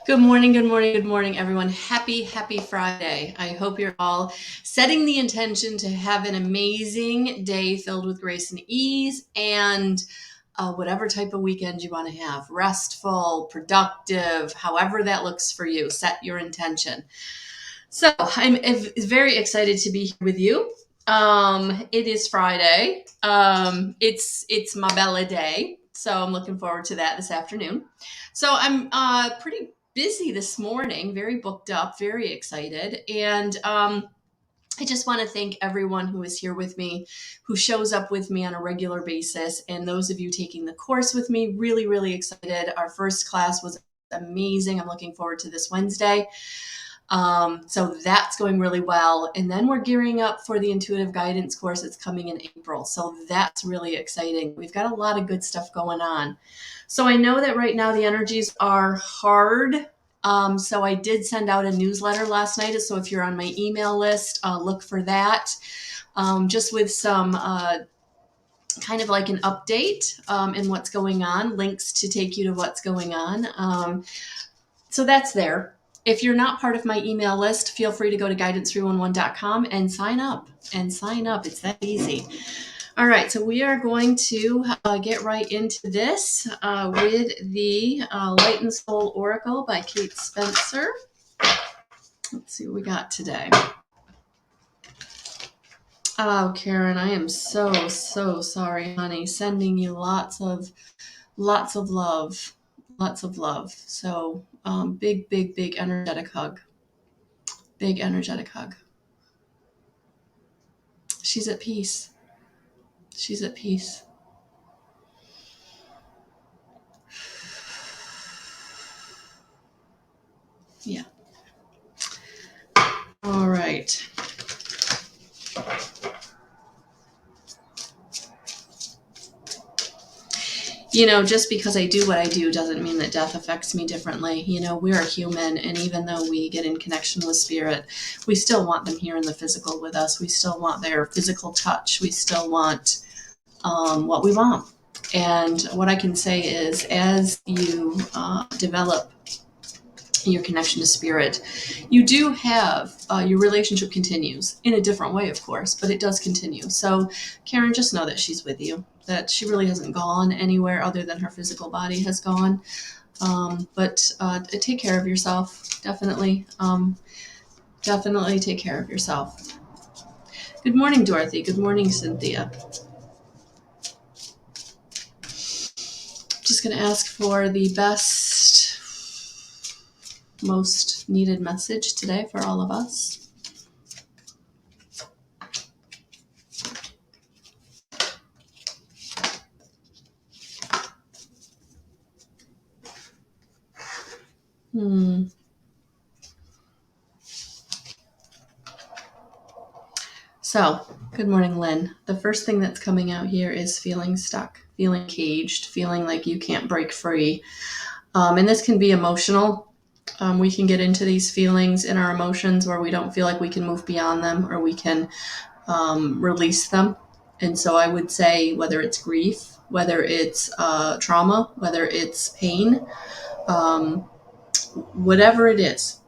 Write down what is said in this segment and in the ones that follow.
Good morning, good morning, good morning, everyone. Happy Friday. I hope you're all setting the intention to have an amazing day filled with grace and ease and whatever type of weekend you want to have. Restful, productive, however that looks for you. Set your intention. So I'm very excited to be here with you. It is Friday. It's my Bella day, so I'm looking forward to that this afternoon. So I'm pretty busy this morning, very booked up, very excited, and I just want to thank everyone who is here with me, who shows up with me on a regular basis, and those of you taking the course with me. Really, really excited. Our first class was amazing. I'm looking forward to this Wednesday. So that's going really well. And then we're gearing up for the intuitive guidance course that's coming in April. So that's really exciting. We've got a lot of good stuff going on. So I know that right now the energies are hard. So I did send out a newsletter last night. So if you're on my email list, look for that. Just with some kind of like an update in what's going on, links to take you to what's going on. So that's there. If you're not part of my email list, feel free to go to guidance311.com and sign up. It's that easy. All right, so we are going to get right into this with the Light and Soul Oracle by Kate Spencer. Let's see what we got today. Oh, Karen, I am so sorry, honey. Sending you lots of love, lots of love. So big energetic hug. Big energetic hug. She's at peace. She's at peace. Yeah. All right. Just because I do what I do doesn't mean that death affects me differently. We're human, and even though we get in connection with spirit, we still want them here in the physical with us. We still want their physical touch. We still want what we want. And what I can say is, as you develop your connection to spirit, you do have your relationship continues in a different way, of course, but it does continue. So, Karen, just know that she's with you, that she really hasn't gone anywhere other than her physical body has gone. But take care of yourself, definitely. Definitely take care of yourself. Good morning, Dorothy. Good morning, Cynthia. Just going to ask for the best, most needed message today for all of us. So, good morning, Lynn. The first thing that's coming out here is feeling stuck, feeling caged, feeling like you can't break free. And this can be emotional. We can get into these feelings in our emotions where we don't feel like we can move beyond them or we can release them. And so I would say whether it's grief, whether it's trauma, whether it's pain, um, whatever it is,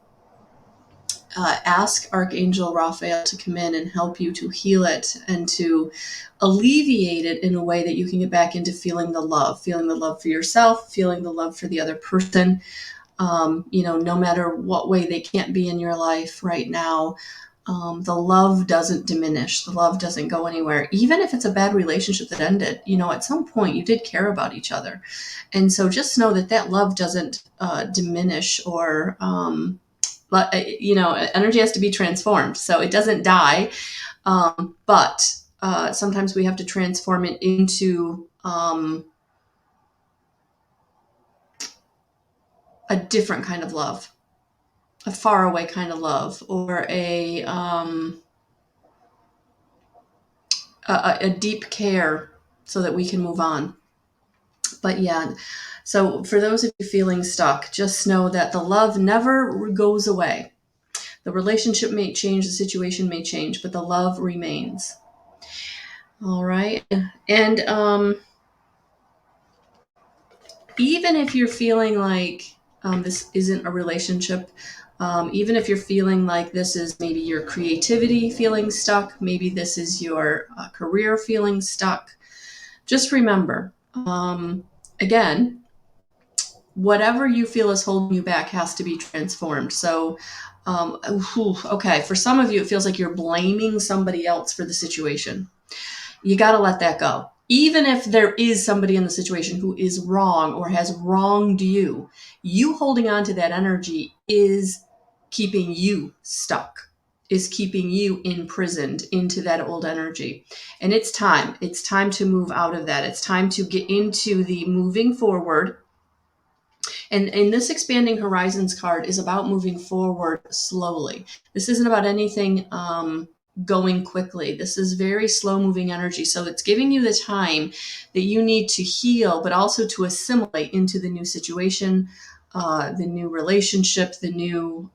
ask Archangel Raphael to come in and help you to heal it and to alleviate it in a way that you can get back into feeling the love for yourself, feeling the love for the other person. No matter what way they can't be in your life right now, the love doesn't diminish. The love doesn't go anywhere. Even if it's a bad relationship that ended, at some point you did care about each other. And so just know that love doesn't diminish or, but energy has to be transformed, so it doesn't die. But sometimes we have to transform it into a different kind of love, a faraway kind of love, or a deep care, so that we can move on. But yeah, so for those of you feeling stuck, just know that the love never goes away. The relationship may change, the situation may change, but the love remains. All right. And even if you're feeling like This isn't a relationship. Even if you're feeling like this is maybe your creativity feeling stuck, maybe this is your career feeling stuck, just remember, again, whatever you feel is holding you back has to be transformed. So, okay, for some of you, it feels like you're blaming somebody else for the situation. You got to let that go. Even if there is somebody in the situation who is wrong or has wronged you, you holding on to that energy is keeping you stuck, is keeping you imprisoned into that old energy. And it's time. It's time to move out of that. It's time to get into the moving forward. And this expanding horizons card is about moving forward slowly. This isn't about anything going quickly. This is very slow moving energy. So it's giving you the time that you need to heal, but also to assimilate into the new situation, the new relationship, the new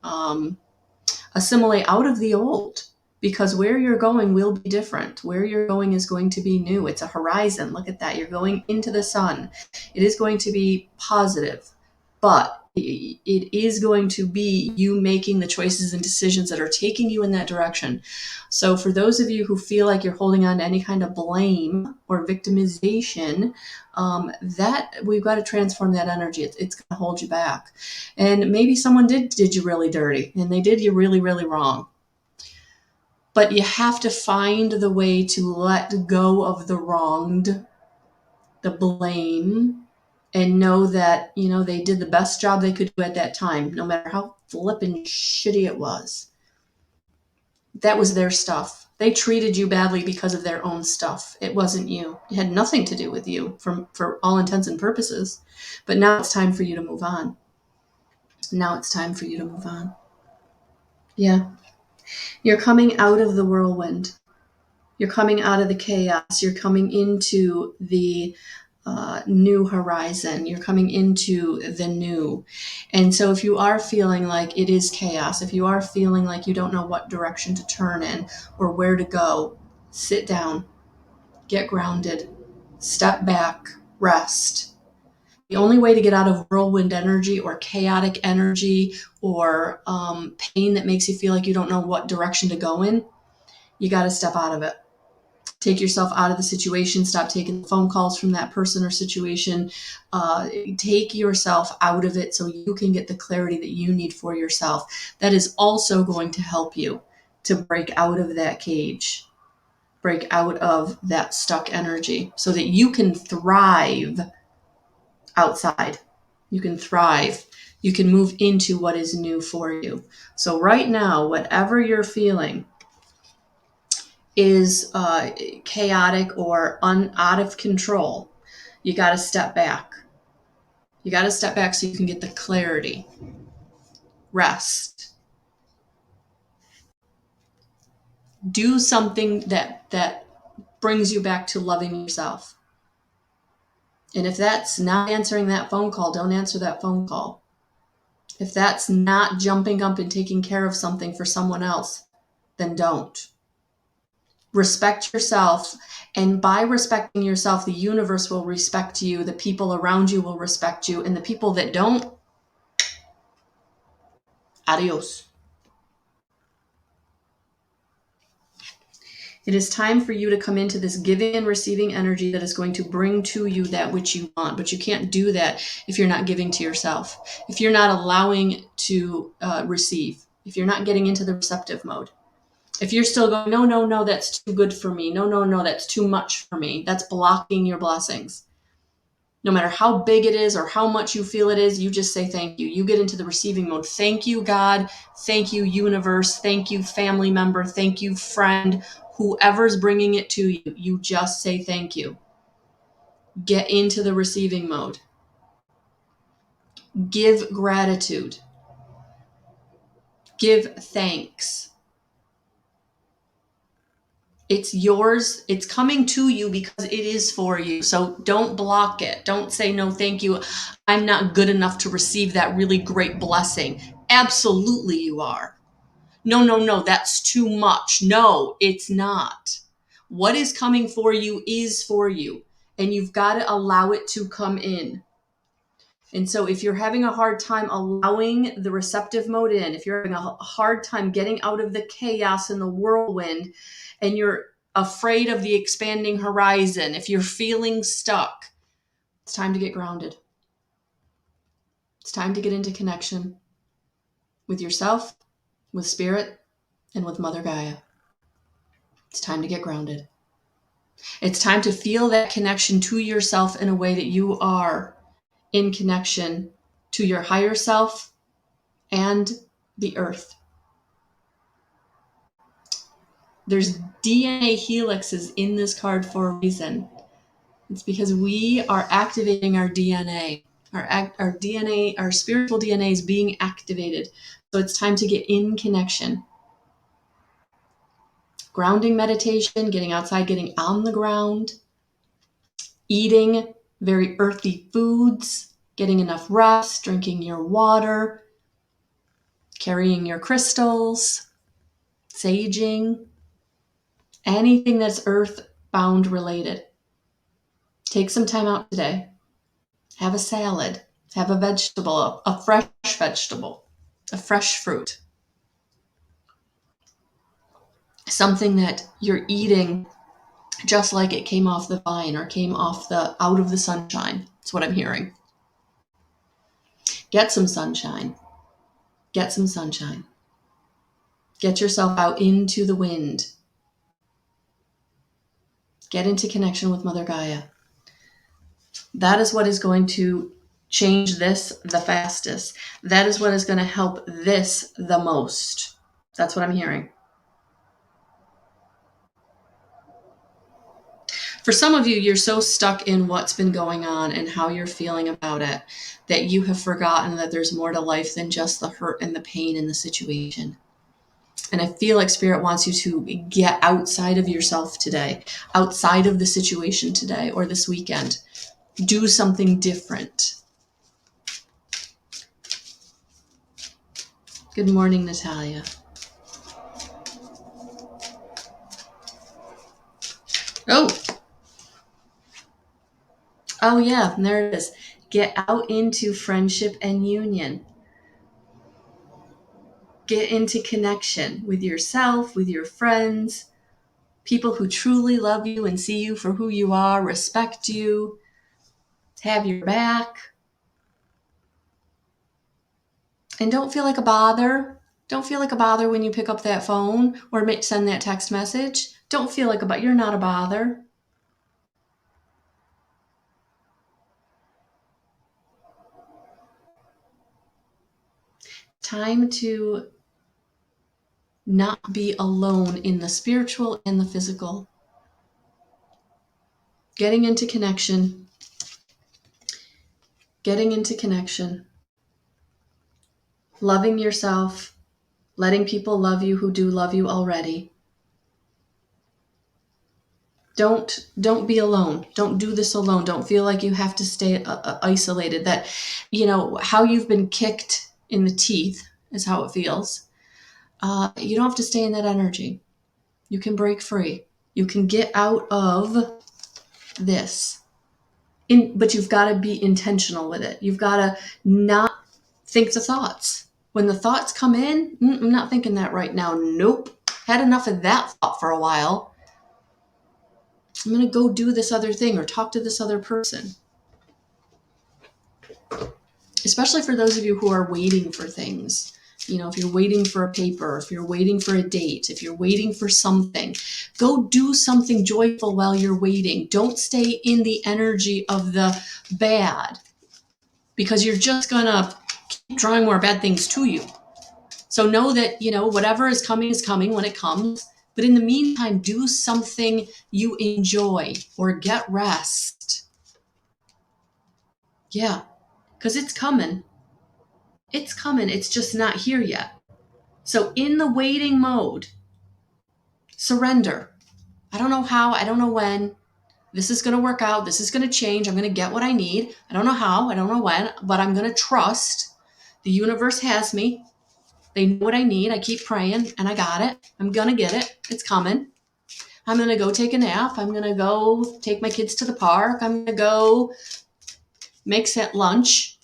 assimilate out of the old. Because where you're going will be different. Where you're going is going to be new. It's a horizon. Look at that. You're going into the sun. It is going to be positive, but it is going to be you making the choices and decisions that are taking you in that direction. So for those of you who feel like you're holding on to any kind of blame or victimization, that we've got to transform that energy. It's going to hold you back. And maybe someone did you really dirty and they did you really, really wrong. But you have to find the way to let go of the wronged, the blame, and know that, they did the best job they could do at that time, no matter how flippin' shitty it was. That was their stuff. They treated you badly because of their own stuff. It wasn't you. It had nothing to do with you for all intents and purposes. But now it's time for you to move on. Now it's time for you to move on. Yeah. You're coming out of the whirlwind. You're coming out of the chaos. You're coming into the new horizon. You're coming into the new. And so if you are feeling like it is chaos, if you are feeling like you don't know what direction to turn in or where to go, sit down, get grounded, step back, rest. The only way to get out of whirlwind energy or chaotic energy or pain that makes you feel like you don't know what direction to go in, you got to step out of it. Take yourself out of the situation. Stop taking phone calls from that person or situation. Take yourself out of it so you can get the clarity that you need for yourself. That is also going to help you to break out of that cage, break out of that stuck energy so that you can thrive outside. You can thrive. You can move into what is new for you. So right now, whatever you're feeling, is chaotic or out of control, you got to step back. You got to step back so you can get the clarity. Rest. Do something that brings you back to loving yourself. And if that's not answering that phone call, don't answer that phone call. If that's not jumping up and taking care of something for someone else, then don't. Respect yourself, and by respecting yourself, the universe will respect you, the people around you will respect you, and the people that don't, adios. It is time for you to come into this giving and receiving energy that is going to bring to you that which you want, but you can't do that if you're not giving to yourself, if you're not allowing to receive, if you're not getting into the receptive mode. If you're still going, no, that's too good for me. No, that's too much for me. That's blocking your blessings. No matter how big it is or how much you feel it is, you just say thank you. You get into the receiving mode. Thank you, God. Thank you, universe. Thank you, family member. Thank you, friend. Whoever's bringing it to you, you just say thank you. Get into the receiving mode. Give gratitude. Give thanks. It's yours. It's coming to you because it is for you. So don't block it. Don't say, no, thank you. I'm not good enough to receive that really great blessing. Absolutely you are. No, that's too much. No, it's not. What is coming for you is for you. And you've got to allow it to come in. And so if you're having a hard time allowing the receptive mode in, if you're having a hard time getting out of the chaos and the whirlwind, and you're afraid of the expanding horizon, if you're feeling stuck, it's time to get grounded. It's time to get into connection with yourself, with spirit, and with Mother Gaia. It's time to get grounded. It's time to feel that connection to yourself in a way that you are in connection to your higher self and the earth. There's DNA helixes in this card for a reason. It's because we are activating our DNA. Our DNA, our spiritual DNA is being activated. So it's time to get in connection. Grounding meditation, getting outside, getting on the ground, eating very earthy foods, getting enough rest, drinking your water, carrying your crystals, saging, anything that's earth-bound related. Take some time out today. Have a salad. Have a vegetable, a fresh vegetable, a fresh fruit. Something that you're eating just like it came off the vine or came off out of the sunshine. That's what I'm hearing. Get some sunshine. Get some sunshine. Get yourself out into the wind. Get into connection with Mother Gaia. That is what is going to change this the fastest. That is what is going to help this the most. That's what I'm hearing. For some of you, you're so stuck in what's been going on and how you're feeling about it that you have forgotten that there's more to life than just the hurt and the pain in the situation. And I feel like Spirit wants you to get outside of yourself today, outside of the situation today or this weekend. Do something different. Good morning, Natalia. Oh yeah, and there it is. Get out into friendship and union. Get into connection with yourself, with your friends, people who truly love you and see you for who you are, respect you, have your back. And don't feel like a bother. Don't feel like a bother when you pick up that phone or send that text message. Don't feel like you're not a bother. Time to not be alone in the spiritual and the physical. Getting into connection. Getting into connection. Loving yourself. Letting people love you who do love you already. Don't be alone. Don't do this alone. Don't feel like you have to stay isolated. That, how you've been kicked in the teeth is how it feels. You don't have to stay in that energy. You can break free. You can get out of this. But you've got to be intentional with it. You've got to not think the thoughts. When the thoughts come in, I'm not thinking that right now. Nope. Had enough of that thought for a while. I'm going to go do this other thing or talk to this other person. Especially for those of you who are waiting for things. If you're waiting for a paper, if you're waiting for a date, if you're waiting for something, go do something joyful while you're waiting. Don't stay in the energy of the bad, because you're just going to keep drawing more bad things to you. So know that, whatever is coming when it comes. But in the meantime, do something you enjoy or get rest. Yeah, because it's coming. It's coming. It's just not here yet. So in the waiting mode, surrender. I don't know how. I don't know when. This is going to work out. This is going to change. I'm going to get what I need. I don't know how. I don't know when. But I'm going to trust. The universe has me. They know what I need. I keep praying, and I got it. I'm going to get it. It's coming. I'm going to go take a nap. I'm going to go take my kids to the park. I'm going to go make set lunch.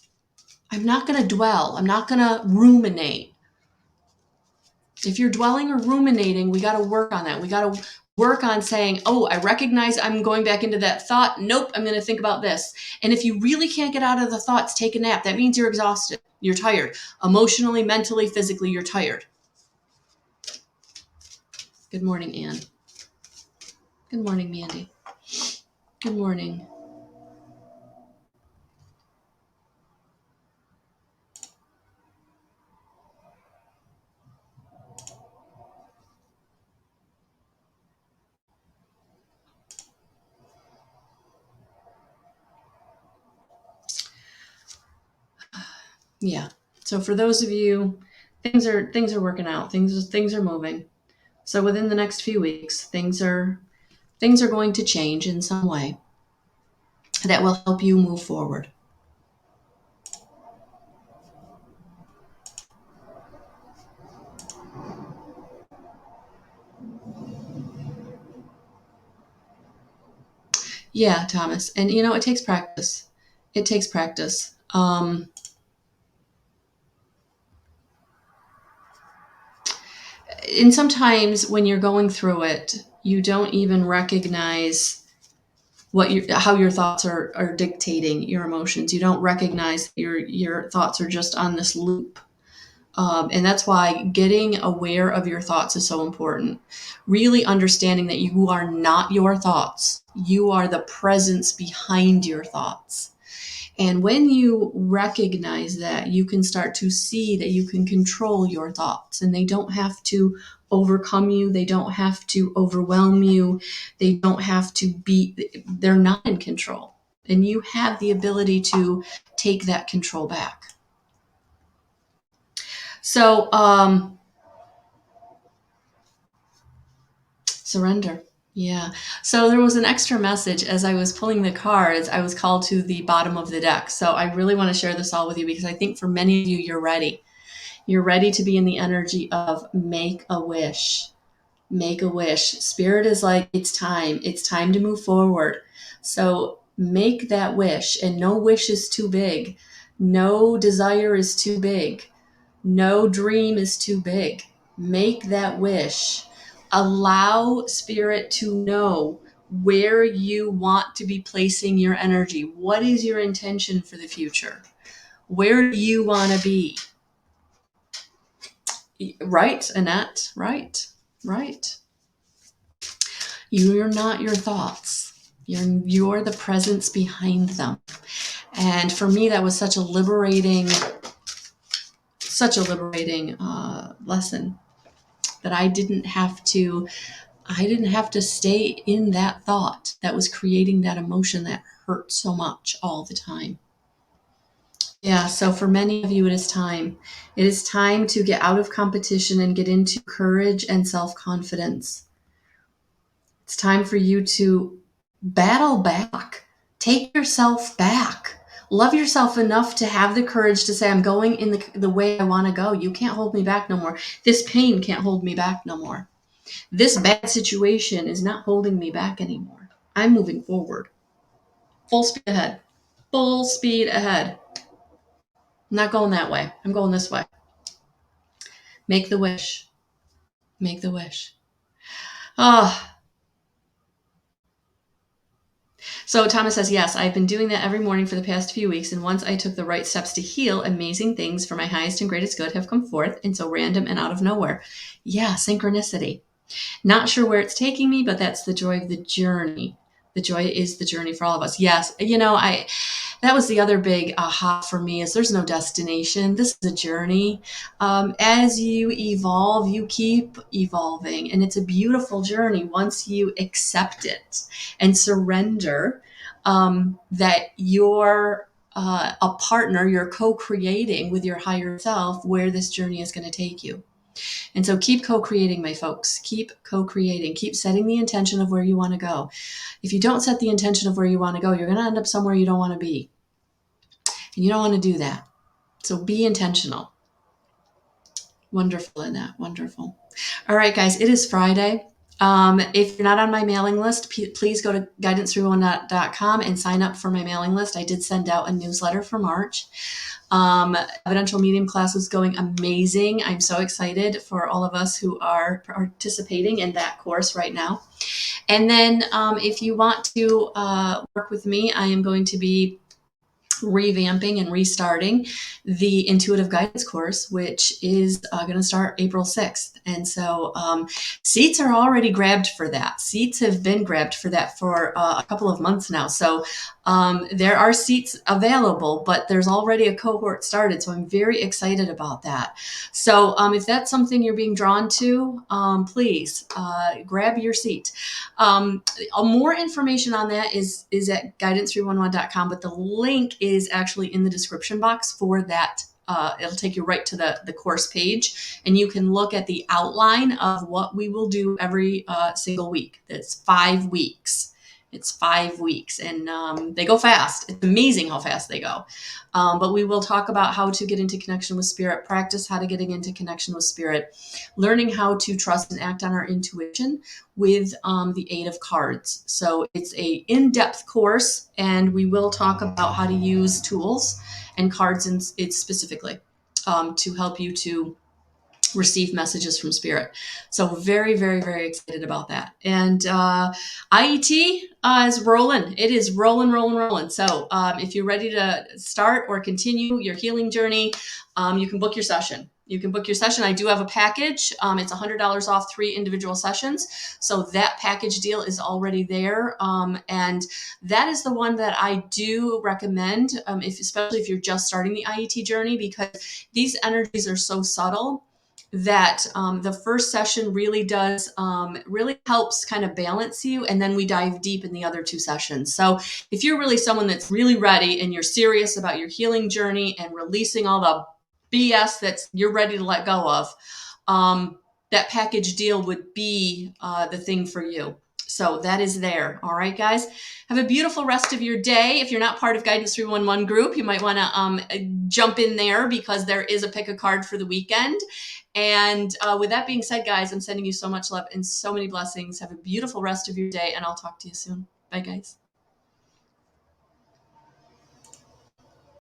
I'm not going to dwell. I'm not going to ruminate. If you're dwelling or ruminating, we got to work on that. We got to work on saying, oh, I recognize I'm going back into that thought. Nope, I'm going to think about this. And if you really can't get out of the thoughts, take a nap. That means you're exhausted. You're tired. Emotionally, mentally, physically, you're tired. Good morning, Anne. Good morning, Mandy. Good morning. Yeah. So for those of you, things are working out. Things are moving. So within the next few weeks, things are going to change in some way that will help you move forward. Yeah, Thomas. And it takes practice. It takes practice. And sometimes when you're going through it, you don't even recognize how your thoughts are dictating your emotions. You don't recognize your thoughts are just on this loop. And that's why getting aware of your thoughts is so important. Really understanding that you are not your thoughts. You are the presence behind your thoughts. And when you recognize that, you can start to see that you can control your thoughts, and they don't have to overcome you. They don't have to overwhelm you. They don't have to they're not in control. And you have the ability to take that control back. So, surrender. Yeah. So there was an extra message as I was pulling the cards. I was called to the bottom of the deck. So I really want to share this all with you because I think for many of you, you're ready. You're ready to be in the energy of make a wish. Make a wish. Spirit is like, it's time. It's time to move forward. So make that wish. And no wish is too big. No desire is too big. No dream is too big. Make that wish. Allow Spirit to know where you want to be placing your energy. What is your intention for the future? Where do you want to be? Right, Annette? Right. You're not your thoughts. You're the presence behind them. And for me, that was such a liberating lesson that I didn't have to stay in that thought that was creating that emotion that hurt so much all the time. Yeah, so for many of you, it is time. It is time to get out of competition and get into courage and self-confidence. It's time for you to battle back. Take yourself back. Love yourself enough to have the courage to say, I'm going in the way I want to go. You can't hold me back no more. This pain can't hold me back no more. This bad situation is not holding me back anymore. I'm moving forward. Full speed ahead. Full speed ahead. I'm not going that way. I'm going this way. Make the wish. Make the wish. Oh. So Thomas says, yes, I've been doing that every morning for the past few weeks. And once I took the right steps to heal, amazing things for my highest and greatest good have come forth. And so random and out of nowhere. Yeah, synchronicity. Not sure where it's taking me, but that's the joy of the journey. The joy is the journey for all of us. Yes, that was the other big aha for me is there's no destination. This is a journey. As you evolve, you keep evolving. And it's a beautiful journey once you accept it and surrender that you're a partner, you're co-creating with your higher self where this journey is going to take you. And so keep co-creating, my folks. Keep co-creating. Keep setting the intention of where you want to go. If you don't set the intention of where you want to go, you're going to end up somewhere you don't want to be. And you don't want to do that. So be intentional. Wonderful, Annette. Wonderful. All right, guys, it is Friday. If you're not on my mailing list, please go to guidance31.com and sign up for my mailing list. I did send out a newsletter for March. Evidential medium class is going amazing. I'm so excited for all of us who are participating in that course right now. And then if you want to work with me, I am going to be revamping and restarting the intuitive guidance course, which is going to start April 6th. And so seats are already grabbed for that. Seats have been grabbed for that for a couple of months now. So there are seats available, but there's already a cohort started. So I'm very excited about that. So if that's something you're being drawn to, please grab your seat. More information on that is at guidance311.com, but the link is actually in the description box for that. It'll take you right to the course page, and you can look at the outline of what we will do every single week. It's 5 weeks. It's 5 weeks, and they go fast. It's amazing how fast they go. But we will talk about how to get into connection with spirit, practice how to get into connection with spirit, learning how to trust and act on our intuition with the aid of cards. So it's a in-depth course, and we will talk about how to use tools and cards specifically to help you to receive messages from spirit. So very, very, very excited about that. And IET is rolling. It is rolling, rolling, rolling. So if you're ready to start or continue your healing journey, you can book your session. You can book your session. I do have a package. It's $100 off 3 individual sessions. So that package deal is already there. And that is the one that I do recommend, especially if you're just starting the IET journey, because these energies are so subtle that the first session really does really helps kind of balance you, and then we dive deep in the other 2 sessions. So if you're really someone that's really ready and you're serious about your healing journey and releasing all the BS that's you're ready to let go of, that package deal would be the thing for you. So that is there. All right, guys. Have a beautiful rest of your day. If you're not part of Guidance 311 group, you might want to jump in there, because there is a pick a card for the weekend. And with that being said, guys, I'm sending you so much love and so many blessings. Have a beautiful rest of your day, and I'll talk to you soon. Bye, guys.